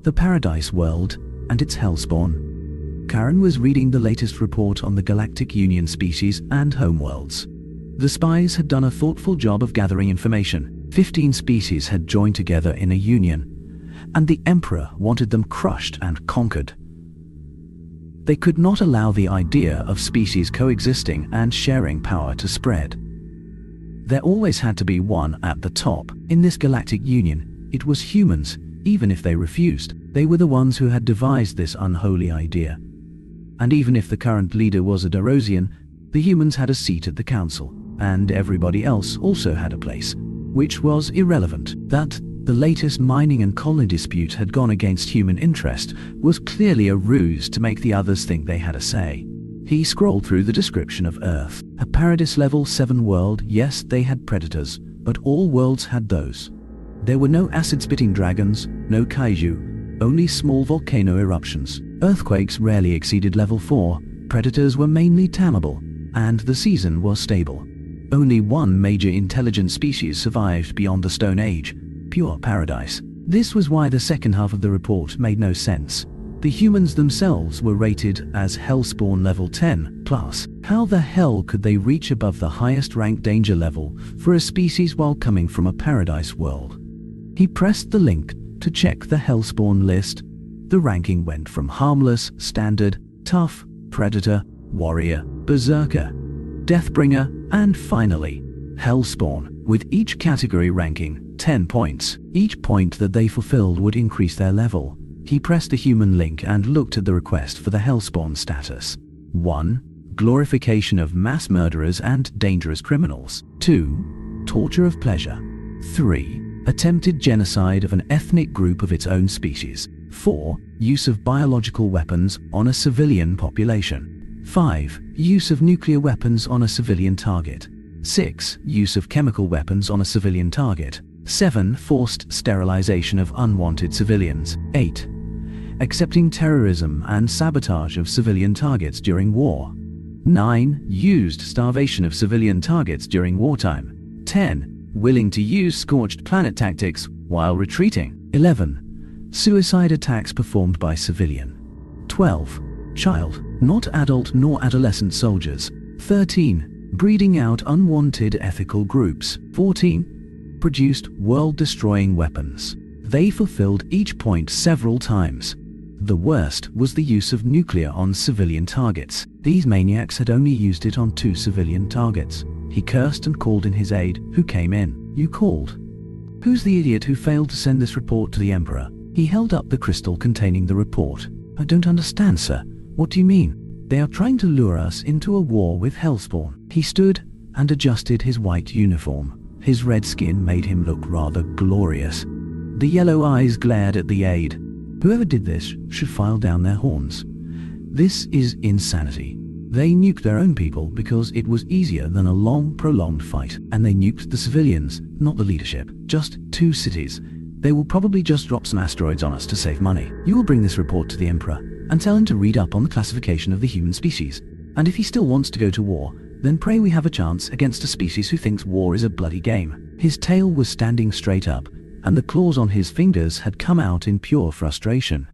the Paradise World, and its hellspawn. Karen was reading the latest report on the Galactic Union species and homeworlds. The spies had done a thoughtful job of gathering information. 15 species had joined together in a union, and the Emperor wanted them crushed and conquered. They could not allow the idea of species coexisting and sharing power to spread. There always had to be one at the top. In this galactic union, it was humans. Even if they refused, they were the ones who had devised this unholy idea. And even if the current leader was a Darosian, the humans had a seat at the council, and everybody else also had a place, which was irrelevant. That the latest mining and colony dispute had gone against human interest was clearly a ruse to make the others think they had a say. He scrolled through the description of Earth. A Paradise Level 7 world. Yes, they had predators, but all worlds had those. There were no acid-spitting dragons, no kaiju, only small volcano eruptions. Earthquakes rarely exceeded level 4, predators were mainly tameable, and the season was stable. Only one major intelligent species survived beyond the Stone Age, pure paradise. This was why the second half of the report made no sense. The humans themselves were rated as hellspawn level 10 plus. How the hell could they reach above the highest ranked danger level for a species while coming from a paradise world? He pressed the link to check the hellspawn list. The ranking went from harmless, standard, tough, predator, warrior, berserker, deathbringer, and finally, hellspawn, with each category ranking 10 points. Each point that they fulfilled would increase their level. He pressed the human link and looked at the request for the hellspawn status. 1. Glorification of mass murderers and dangerous criminals. 2. Torture of pleasure. 3. Attempted genocide of an ethnic group of its own species. 4. Use of biological weapons on a civilian population. 5. Use of nuclear weapons on a civilian target. 6. Use of chemical weapons on a civilian target. 7. Forced sterilization of unwanted civilians. 8. Accepting terrorism and sabotage of civilian targets during war. 9. Used starvation of civilian targets during wartime. 10. Willing to use scorched planet tactics while retreating. 11. Suicide attacks performed by civilian. 12. Child, not adult nor adolescent soldiers. 13. Breeding out unwanted ethical groups. 14. Produced world-destroying weapons. They fulfilled each point several times. The worst was the use of nuclear on civilian targets. These maniacs had only used it on 2 civilian targets. He cursed and called in his aide, who came in. You called? Who's the idiot who failed to send this report to the Emperor? He held up the crystal containing the report. I don't understand, sir. What do you mean? They are trying to lure us into a war with hellspawn. He stood and adjusted his white uniform. His red skin made him look rather glorious. The yellow eyes glared at the aide. Whoever did this should file down their horns. This is insanity. They nuked their own people because it was easier than a long, prolonged fight, and they nuked the civilians, not the leadership. Just 2 cities. They will probably just drop some asteroids on us to save money. You will bring this report to the Emperor and tell him to read up on the classification of the human species. And if he still wants to go to war, then pray we have a chance against a species who thinks war is a bloody game. His tail was standing straight up, and the claws on his fingers had come out in pure frustration.